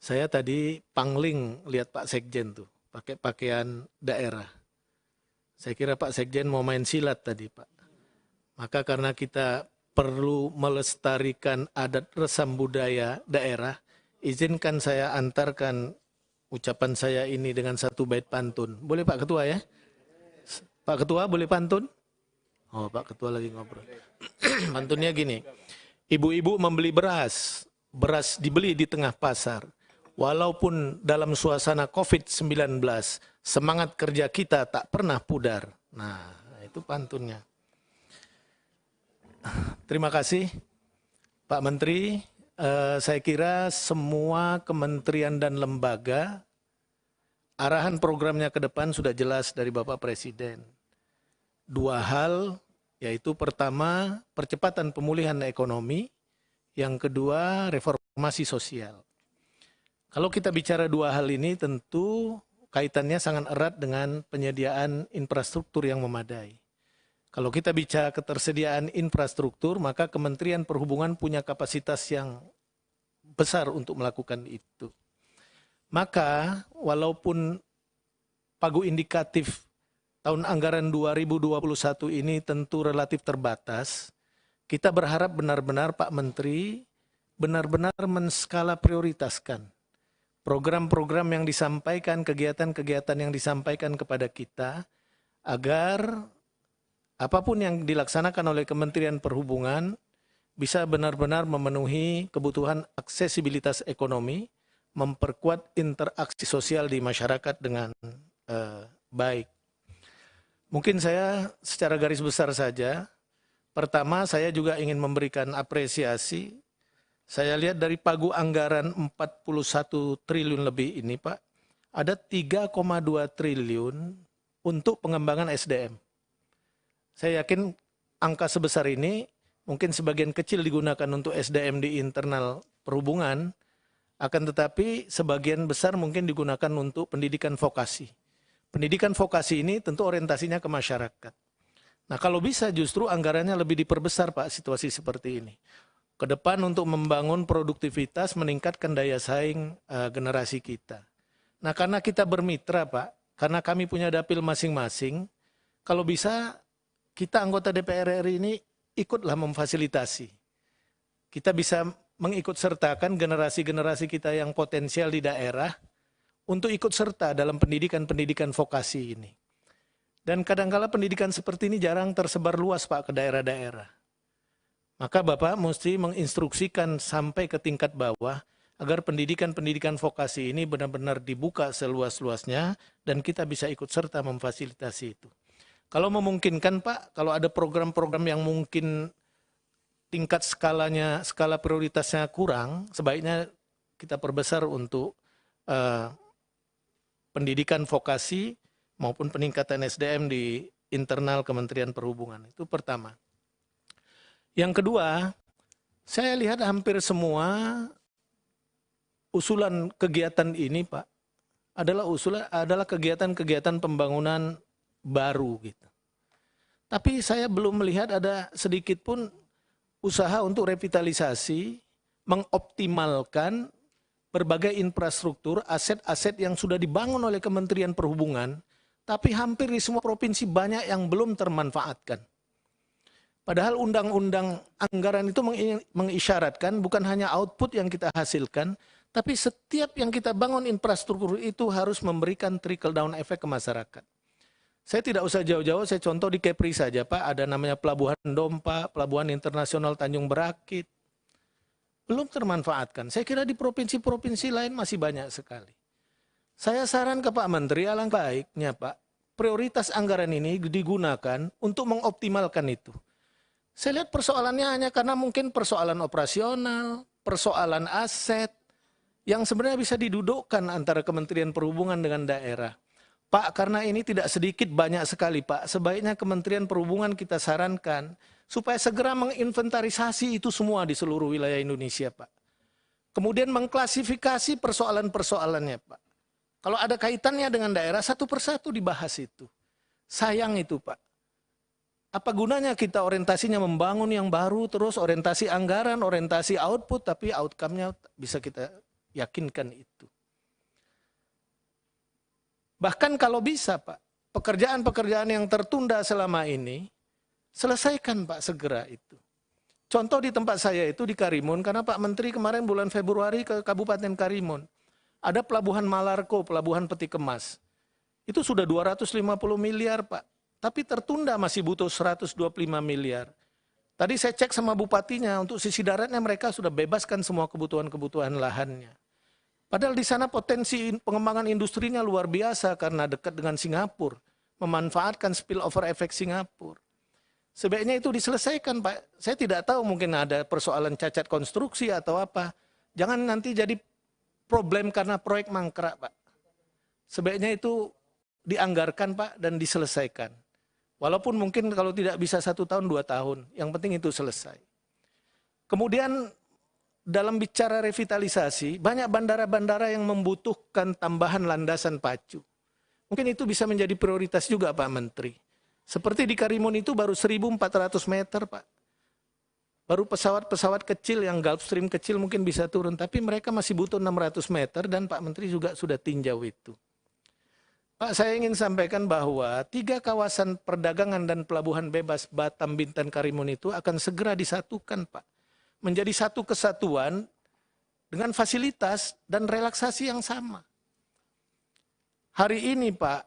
Saya tadi pangling lihat Pak Sekjen tuh, pakai pakaian daerah. Saya kira Pak Sekjen mau main silat tadi, Pak. Maka karena kita perlu melestarikan adat resam budaya daerah, izinkan saya antarkan ucapan saya ini dengan satu bait pantun. Boleh Pak Ketua ya? Pak Ketua boleh pantun? Oh Pak Ketua lagi ngobrol. Pantunnya gini, ibu-ibu membeli beras, beras dibeli di tengah pasar. Walaupun dalam suasana COVID-19, semangat kerja kita tak pernah pudar. Nah, itu pantunnya. Terima kasih Pak Menteri. Saya kira semua kementerian dan lembaga, arahan programnya ke depan sudah jelas dari Bapak Presiden. Dua hal, yaitu pertama, percepatan pemulihan ekonomi, yang kedua, reformasi sosial. Kalau kita bicara dua hal ini, tentu kaitannya sangat erat dengan penyediaan infrastruktur yang memadai. Kalau kita bicara ketersediaan infrastruktur, maka Kementerian Perhubungan punya kapasitas yang besar untuk melakukan itu. Maka walaupun pagu indikatif tahun anggaran 2021 ini tentu relatif terbatas, kita berharap benar-benar Pak Menteri benar-benar menskala prioritaskan program-program yang disampaikan, kegiatan-kegiatan yang disampaikan kepada kita, agar apapun yang dilaksanakan oleh Kementerian Perhubungan bisa benar-benar memenuhi kebutuhan aksesibilitas ekonomi, memperkuat interaksi sosial di masyarakat dengan baik. Mungkin saya secara garis besar saja, pertama saya juga ingin memberikan apresiasi. Saya lihat dari pagu anggaran 41 triliun lebih ini Pak, ada 3,2 triliun untuk pengembangan SDM. Saya yakin angka sebesar ini mungkin sebagian kecil digunakan untuk SDM di internal perhubungan, akan tetapi sebagian besar mungkin digunakan untuk pendidikan vokasi. Pendidikan vokasi ini tentu orientasinya ke masyarakat. Nah kalau bisa justru anggarannya lebih diperbesar Pak situasi seperti ini. Ke depan untuk membangun produktivitas, meningkatkan daya saing generasi kita. Nah karena kita bermitra Pak, karena kami punya dapil masing-masing, kalau bisa kita anggota DPR RI ini ikutlah memfasilitasi. Kita bisa mengikut sertakan generasi-generasi kita yang potensial di daerah untuk ikut serta dalam pendidikan-pendidikan vokasi ini. Dan kadang-kala pendidikan seperti ini jarang tersebar luas Pak ke daerah-daerah. Maka Bapak mesti menginstruksikan sampai ke tingkat bawah agar pendidikan-pendidikan vokasi ini benar-benar dibuka seluas-luasnya dan kita bisa ikut serta memfasilitasi itu. Kalau memungkinkan Pak, kalau ada program-program yang mungkin tingkat skala prioritasnya kurang, sebaiknya kita perbesar untuk pendidikan vokasi maupun peningkatan SDM di internal Kementerian Perhubungan. Itu pertama. Yang kedua, saya lihat hampir semua usulan kegiatan ini Pak adalah kegiatan-kegiatan pembangunan baru gitu. Tapi saya belum melihat ada sedikit pun usaha untuk revitalisasi, mengoptimalkan berbagai infrastruktur, aset-aset yang sudah dibangun oleh Kementerian Perhubungan, tapi hampir di semua provinsi banyak yang belum termanfaatkan. Padahal undang-undang anggaran itu mengisyaratkan bukan hanya output yang kita hasilkan, tapi setiap yang kita bangun infrastruktur itu harus memberikan trickle down effect ke masyarakat. Saya tidak usah jauh-jauh, saya contoh di Kepri saja Pak, ada namanya Pelabuhan Dompa, Pelabuhan Internasional Tanjung Berakit. Belum termanfaatkan. Saya kira di provinsi-provinsi lain masih banyak sekali. Saya saran ke Pak Menteri, alangkah baiknya Pak, prioritas anggaran ini digunakan untuk mengoptimalkan itu. Saya lihat persoalannya hanya karena mungkin persoalan operasional, persoalan aset, yang sebenarnya bisa didudukkan antara Kementerian Perhubungan dengan daerah. Pak, karena ini tidak sedikit, banyak sekali Pak, sebaiknya Kementerian Perhubungan kita sarankan, supaya segera menginventarisasi itu semua di seluruh wilayah Indonesia Pak. Kemudian mengklasifikasi persoalan-persoalannya Pak. Kalau ada kaitannya dengan daerah, satu persatu dibahas itu. Sayang itu Pak. Apa gunanya kita orientasinya membangun yang baru, terus orientasi anggaran, orientasi output, tapi outcome-nya bisa kita yakinkan itu. Bahkan kalau bisa Pak, pekerjaan-pekerjaan yang tertunda selama ini, selesaikan Pak segera itu. Contoh di tempat saya itu di Karimun, karena Pak Menteri kemarin bulan Februari ke Kabupaten Karimun. Ada pelabuhan Malarko, pelabuhan peti kemas. Itu sudah 250 miliar Pak, tapi tertunda masih butuh 125 miliar. Tadi saya cek sama bupatinya, untuk sisi daratnya mereka sudah bebaskan semua kebutuhan-kebutuhan lahannya. Padahal di sana potensi pengembangan industrinya luar biasa karena dekat dengan Singapura, memanfaatkan spillover efek Singapura. Sebaiknya itu diselesaikan Pak. Saya tidak tahu mungkin ada persoalan cacat konstruksi atau apa. Jangan nanti jadi problem karena proyek mangkrak Pak. Sebaiknya itu dianggarkan Pak dan diselesaikan. Walaupun mungkin kalau tidak bisa 1 tahun, 2 tahun. Yang penting itu selesai. Kemudian dalam bicara revitalisasi, banyak bandara-bandara yang membutuhkan tambahan landasan pacu. Mungkin itu bisa menjadi prioritas juga Pak Menteri. Seperti di Karimun itu baru 1.400 meter Pak. Baru pesawat-pesawat kecil yang Gulfstream kecil mungkin bisa turun. Tapi mereka masih butuh 600 meter dan Pak Menteri juga sudah tinjau itu. Pak, saya ingin sampaikan bahwa 3 kawasan perdagangan dan pelabuhan bebas Batam, Bintan, Karimun itu akan segera disatukan Pak. Menjadi satu kesatuan dengan fasilitas dan relaksasi yang sama. Hari ini Pak,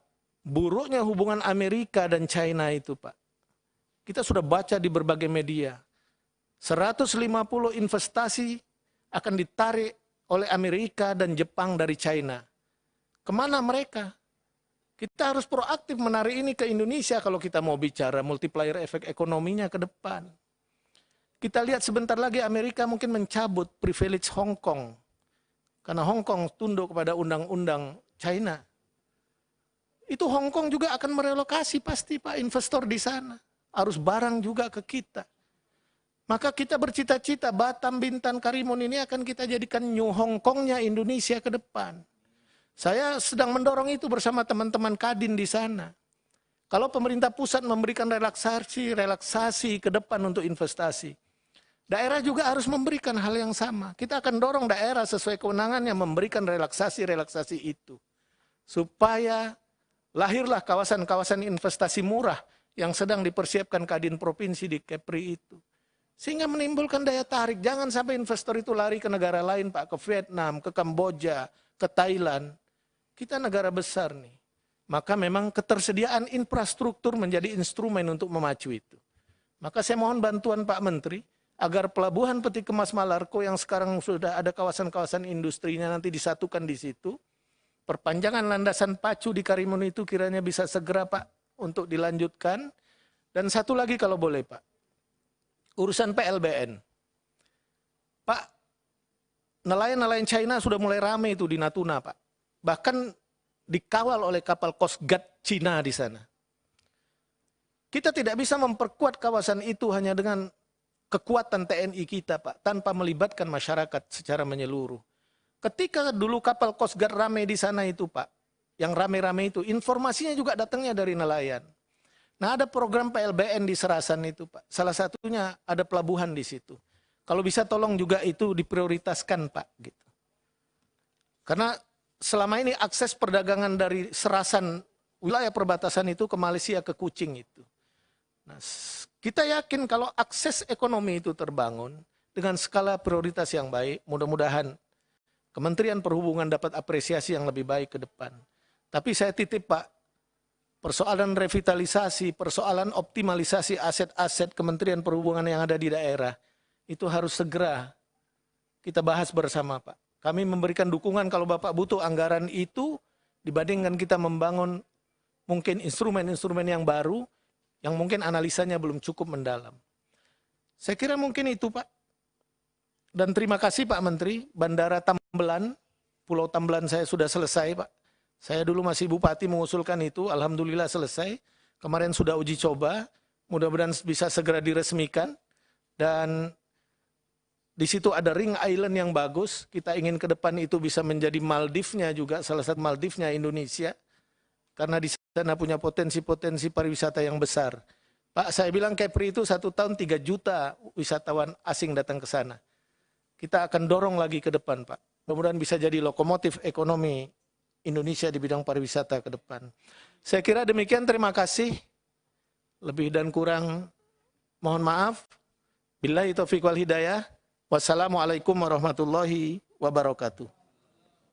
buruknya hubungan Amerika dan China itu Pak. Kita sudah baca di berbagai media. 150 investasi akan ditarik oleh Amerika dan Jepang dari China. Kemana mereka? Kita harus proaktif menarik ini ke Indonesia kalau kita mau bicara multiplier efek ekonominya ke depan. Kita lihat sebentar lagi Amerika mungkin mencabut privilege Hong Kong. Karena Hong Kong tunduk kepada undang-undang China. Itu Hong Kong juga akan merelokasi pasti Pak investor di sana. Harus barang juga ke kita. Maka kita bercita-cita Batam, Bintan, Karimun ini akan kita jadikan New Hong Kongnya Indonesia ke depan. Saya sedang mendorong itu bersama teman-teman Kadin di sana. Kalau pemerintah pusat memberikan relaksasi ke depan untuk investasi. Daerah juga harus memberikan hal yang sama. Kita akan dorong daerah sesuai kewenangannya memberikan relaksasi itu. Supaya lahirlah kawasan-kawasan investasi murah yang sedang dipersiapkan Kadin Provinsi di Kepri itu. Sehingga menimbulkan daya tarik. Jangan sampai investor itu lari ke negara lain Pak, ke Vietnam, ke Kamboja, ke Thailand. Kita negara besar nih. Maka memang ketersediaan infrastruktur menjadi instrumen untuk memacu itu. Maka saya mohon bantuan Pak Menteri, agar pelabuhan peti kemas Malarko yang sekarang sudah ada kawasan-kawasan industrinya nanti disatukan di situ. Perpanjangan landasan pacu di Karimun itu kiranya bisa segera Pak untuk dilanjutkan. Dan satu lagi kalau boleh Pak, urusan PLBN. Pak, nelayan-nelayan China sudah mulai ramai itu di Natuna Pak. Bahkan dikawal oleh kapal Coast Guard Cina di sana. Kita tidak bisa memperkuat kawasan itu hanya dengan kekuatan TNI kita Pak, tanpa melibatkan masyarakat secara menyeluruh. Ketika dulu kapal Coast Guard ramai di sana itu Pak, yang rame-rame itu, informasinya juga datangnya dari nelayan. Nah ada program PLBN di Serasan itu Pak, salah satunya ada pelabuhan di situ. Kalau bisa tolong juga itu diprioritaskan Pak. Gitu. Karena selama ini akses perdagangan dari Serasan, wilayah perbatasan itu ke Malaysia, ke Kuching itu. Nah, kita yakin kalau akses ekonomi itu terbangun dengan skala prioritas yang baik, mudah-mudahan Kementerian Perhubungan dapat apresiasi yang lebih baik ke depan. Tapi saya titip Pak, persoalan revitalisasi, persoalan optimalisasi aset-aset Kementerian Perhubungan yang ada di daerah, itu harus segera kita bahas bersama Pak. Kami memberikan dukungan kalau Bapak butuh anggaran itu, dibandingkan kita membangun mungkin instrumen-instrumen yang baru, yang mungkin analisanya belum cukup mendalam. Saya kira mungkin itu Pak. Dan terima kasih Pak Menteri, Bandara Tambelan, Pulau Tambelan saya sudah selesai Pak. Saya dulu masih Bupati mengusulkan itu, alhamdulillah selesai. Kemarin sudah uji coba, mudah-mudahan bisa segera diresmikan. Dan di situ ada ring island yang bagus, kita ingin ke depan itu bisa menjadi Maldivnya juga, salah satu Maldivnya Indonesia. Karena di sana punya potensi-potensi pariwisata yang besar. Pak, saya bilang Kepri itu 1 tahun 3 juta wisatawan asing datang ke sana. Kita akan dorong lagi ke depan Pak. mudah-mudahan bisa jadi lokomotif ekonomi Indonesia di bidang pariwisata ke depan. Saya kira demikian, terima kasih. Lebih dan kurang mohon maaf. Billahi taufiq wal hidayah. Wassalamualaikum warahmatullahi wabarakatuh.